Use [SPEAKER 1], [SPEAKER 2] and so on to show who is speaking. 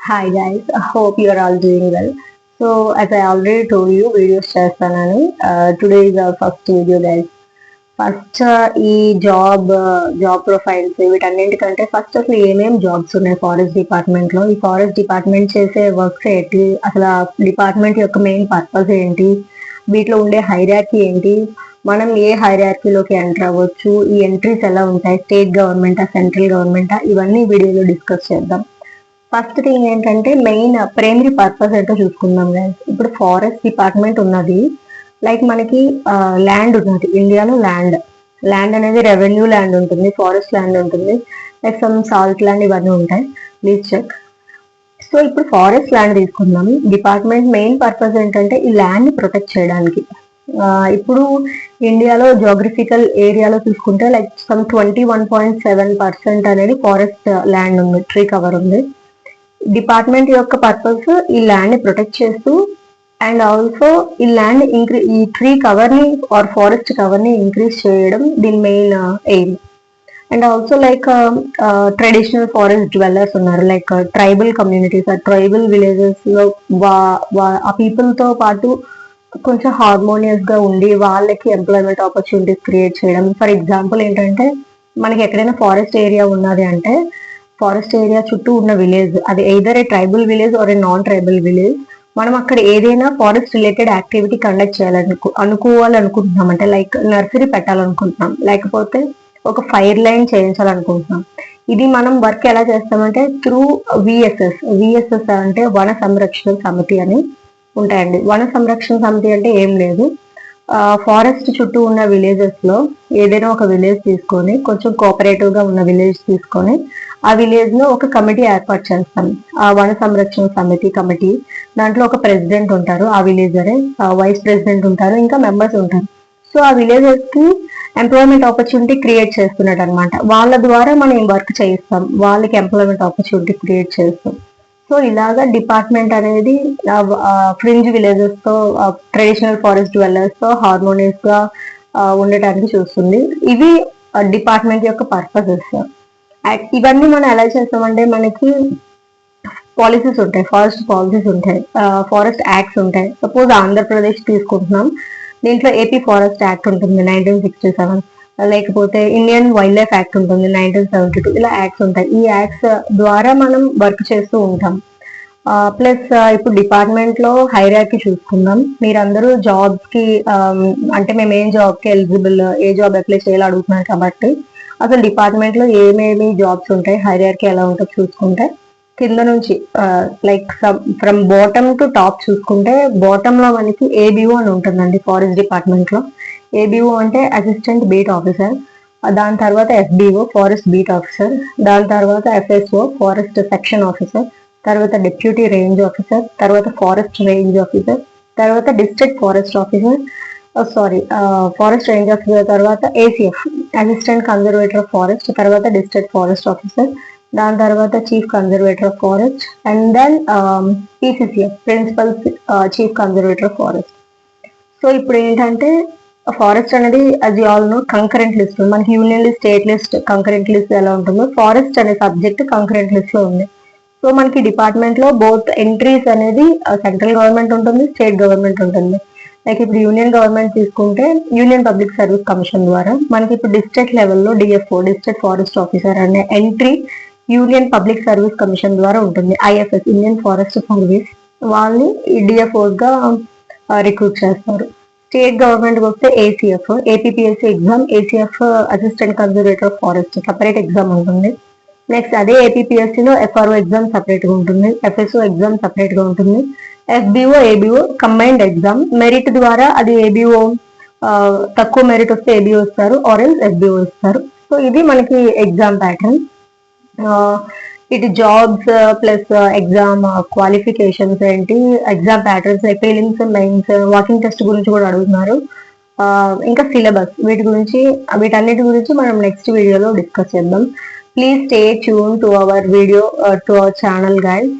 [SPEAKER 1] Hi guys, I hope you are all doing well. So as I already told you, videos చేస్తానని today is our first video guys. First ఈ job profiles వీటన్నింటికంటే first అసలు ఏమేమి jobs ఉన్నాయి forest department లో, ఈ forest department చేసే works ఏంటి, అసలు ఆ డిపార్ట్మెంట్ యొక్క మెయిన్ పర్పస్ ఏంటి, వీటిలో ఉండే హైరార్కీ ఏంటి, మనం ఏ హైరార్కీలోకి ఎంటర్ అవ్వచ్చు, ఈ ఎంట్రీస్ ఎలా ఉంటాయి, స్టేట్ గవర్నమెంటా సెంట్రల్ గవర్నమెంటా, ఇవన్నీ వీడియోలో డిస్కస్ చేద్దాం. ఫస్ట్ థింగ్ ఏంటంటే మెయిన్ ప్రైమరీ పర్పస్ ఏంటో చూసుకుందాం గైస్. ఇప్పుడు ఫారెస్ట్ డిపార్ట్మెంట్ ఉన్నది, లైక్ మనకి ల్యాండ్ ఉన్నది ఇండియాలో. ల్యాండ్ అనేది రెవెన్యూ ల్యాండ్ ఉంటుంది, ఫారెస్ట్ ల్యాండ్ ఉంటుంది, లైక్ సమ్ సాల్ట్ ల్యాండ్ ఇవన్నీ ఉంటాయి. Please check. సో ఇప్పుడు ఫారెస్ట్ ల్యాండ్ తీసుకుందాం. డిపార్ట్మెంట్ మెయిన్ పర్పస్ ఏంటంటే ఈ ల్యాండ్ ప్రొటెక్ట్ చేయడానికి. ఇప్పుడు ఇండియాలో జోగ్రఫికల్ ఏరియాలో చూసుకుంటే లైక్ సమ్ 21.7% అనేది ఫారెస్ట్ ల్యాండ్ ఉంది, ట్రీ కవర్ ఉంది. డిపార్ట్మెంట్ యొక్క పర్పస్ ఈ ల్యాండ్ ని ప్రొటెక్ట్ చేస్తూ అండ్ ఆల్సో ఈ ల్యాండ్ ఈ ట్రీ కవర్ ని ఆర్ ఫారెస్ట్ కవర్ ని ఇంక్రీజ్ చేయడం దీని main aim. And also like traditional forest dwellers ఉన్నారు, లైక్ ట్రైబల్ కమ్యూనిటీస్, ఆ ట్రైబల్ విలేజెస్ లో ఆ పీపుల్ తో పాటు కొంచెం హార్మోనియస్ గా ఉండి వాళ్ళకి ఎంప్లాయ్మెంట్ ఆపర్చునిటీస్ క్రియేట్ చేయడం. ఫర్ ఎగ్జాంపుల్ ఏంటంటే మనకి ఎక్కడైనా ఫారెస్ట్ ఏరియా ఉన్నది అంటే ఫారెస్ట్ ఏరియా చుట్టూ ఉన్న విలేజ్, అది either a tribal village or a non tribal village, మనం అక్కడ ఏదైనా ఫారెస్ట్ రిలేటెడ్ యాక్టివిటీ కండక్ట్ అనుకోవాలనుకుంటున్నాం అంటే లైక్ నర్సరీ పెట్టాలనుకుంటున్నాం, లేకపోతే ఒక ఫైర్ లైన్ చేయించాలనుకుంటున్నాం. ఇది మనం వర్క్ ఎలా చేస్తామంటే త్రూ విఎస్ఎస్ అంటే వన సంరక్షణ సమితి అని ఉంటాయండి. వన సంరక్షణ సమితి అంటే ఏం లేదు, ఫారెస్ట్ చుట్టూ ఉన్న విలేజెస్ లో ఏదైనా ఒక విలేజ్ తీసుకొని, కొంచెం కోఆపరేటివ్ గా ఉన్న విలేజ్ తీసుకొని ఆ విలేజ్ లో ఒక కమిటీ ఏర్పాటు చేస్తాం, ఆ వన సంరక్షణ సమితి కమిటీ. దాంట్లో ఒక ప్రెసిడెంట్ ఉంటారు, ఆ విలేజరే, వైస్ ప్రెసిడెంట్ ఉంటారు, ఇంకా మెంబర్స్ ఉంటారు. సో ఆ విలేజెస్ కి ఎంప్లాయ్మెంట్ ఆపర్చునిటీ క్రియేట్ చేస్తున్నట్టు అనమాట. వాళ్ళ ద్వారా మనం వర్క్ చేయిస్తాం, వాళ్ళకి ఎంప్లాయ్మెంట్ ఆపర్చునిటీ క్రియేట్ చేస్తాం. సో ఇలాగా డిపార్ట్మెంట్ అనేది ఫ్రింజ్ విలేజెస్ తో, ట్రెడిషనల్ ఫారెస్ట్ డ్వెల్లర్స్ తో హార్మోనియస్ గా ఉండటానికి చూస్తుంది. ఇవి డిపార్ట్మెంట్ యొక్క పర్పసెస్. ఇవన్నీ మనం ఎలా చేస్తామంటే మనకి పాలసీస్ ఉంటాయి, ఫారెస్ట్ పాలసీస్ ఉంటాయి, ఫారెస్ట్ యాక్ట్స్ ఉంటాయి. సపోజ్ ఆంధ్రప్రదేశ్ తీసుకుంటున్నాం, దీంట్లో ఏపీ ఫారెస్ట్ యాక్ట్ ఉంటుంది 1967, లేకపోతే ఇండియన్ వైల్డ్ లైఫ్ యాక్ట్ ఉంటుంది 1972. ఇలా యాక్ట్స్ ఉంటాయి. ఈ యాక్ట్స్ ద్వారా మనం వర్క్ చేస్తూ ఉంటాం. ప్లస్ ఇప్పుడు డిపార్ట్మెంట్ లో హైరార్కీ చూసుకుందాం. మీరందరూ జాబ్స్ కి అంటే మేము ఏం జాబ్ కి ఎలిజిబుల్, ఏ జాబ్ అప్లై చేయాలో అడుగుతున్నారు కాబట్టి అసలు డిపార్ట్మెంట్ లో ఏమేమి జాబ్స్ ఉంటాయి, హైరార్కీ ఎలా ఉంటుందో చూసుకుంటే కింద నుంచి like from bottom to top చూసుకుంటే బాటమ్ లో మనకి ఏబిఓ అని ఉంటుందండి ఫారెస్ట్ డిపార్ట్మెంట్ లో. ఏబిఓ అంటే అసిస్టెంట్ బీట్ ఆఫీసర్, దాని తర్వాత ఎఫ్బిఓ ఫారెస్ట్ బీట్ ఆఫీసర్, దాని తర్వాత ఎఫ్ఎస్ఓ ఫారెస్ట్ సెక్షన్ ఆఫీసర్, తర్వాత డిప్యూటీ రేంజ్ ఆఫీసర్, తర్వాత ఫారెస్ట్ రేంజ్ ఆఫీసర్, తర్వాత district forest officer, forest range officer, తర్వాత ACF assistant conservator of forest, తర్వాత డిస్ట్రిక్ట్ ఫారెస్ట్ ఆఫీసర్, దాని తర్వాత chief conservator of forest, and then PCCF principal chief conservator of forest. So ఇప్పుడు ఏంటంటే forest అనేది అది all know concurrent list, మనకి union list, state list, concurrent list ఎలా ఉంటుందో ఫారెస్ట్ అనే సబ్జెక్ట్ కంకరెంట్ లిస్ట్ లో ఉంది. సో మనకి డిపార్ట్మెంట్ లో బోత్ ఎంట్రీస్ అనేది సెంట్రల్ గవర్నమెంట్ ఉంటుంది, స్టేట్ గవర్నమెంట్ ఉంటుంది. లైక్ ఇప్పుడు యూనియన్ గవర్నమెంట్ తీసుకుంటే యూనియన్ పబ్లిక్ సర్వీస్ కమిషన్ ద్వారా మనకి ఇప్పుడు డిస్ట్రిక్ట్ లెవెల్లో డిఎఫ్ఓ డిస్ట్రిక్ట్ ఫారెస్ట్ ఆఫీసర్ అనే entry union public service commission ద్వారా ఉంటుంది. ఐఎఫ్ఎస్ ఇండియన్ ఫారెస్ట్ సర్వీస్ వాళ్ళని డిఎఫ్ఓస్ గా రిక్రూట్ చేస్తారు. స్టేట్ గవర్నమెంట్ వస్తే ACF APPSC exam, ACF assistant conservator of forest separate exam ఉంటుంది. నెక్స్ట్ అదే ఏపీపీఎస్సీలో ఎఫ్ఆర్ఓ ఎగ్జామ్ సపరేట్ గా ఉంటుంది, ఎఫ్ఎస్ఓ ఎగ్జామ్ సపరేట్ గా ఉంటుంది, FBO ABO combined exam. Merit ద్వారా అది ఏబిఓ తక్కువ మెరిట్ వస్తే ఏబిఓ ఇస్తారు, ఆర్ఎల్స్ ఎఫ్బిఓ ఇస్తారు. సో ఇది మనకి ఎగ్జామ్ ప్యాటర్న్. ఇటు జాబ్స్ ప్లస్ ఎగ్జామ్ క్వాలిఫికేషన్స్ ఏంటి, exam patterns, prelims, mains, walking test గురించి కూడా అడుగుతున్నారు, ఇంకా సిలబస్, వీటన్నిటి గురించి మనం నెక్స్ట్ వీడియోలో డిస్కస్ చేద్దాం. Please stay tune to our video, to our channel guys.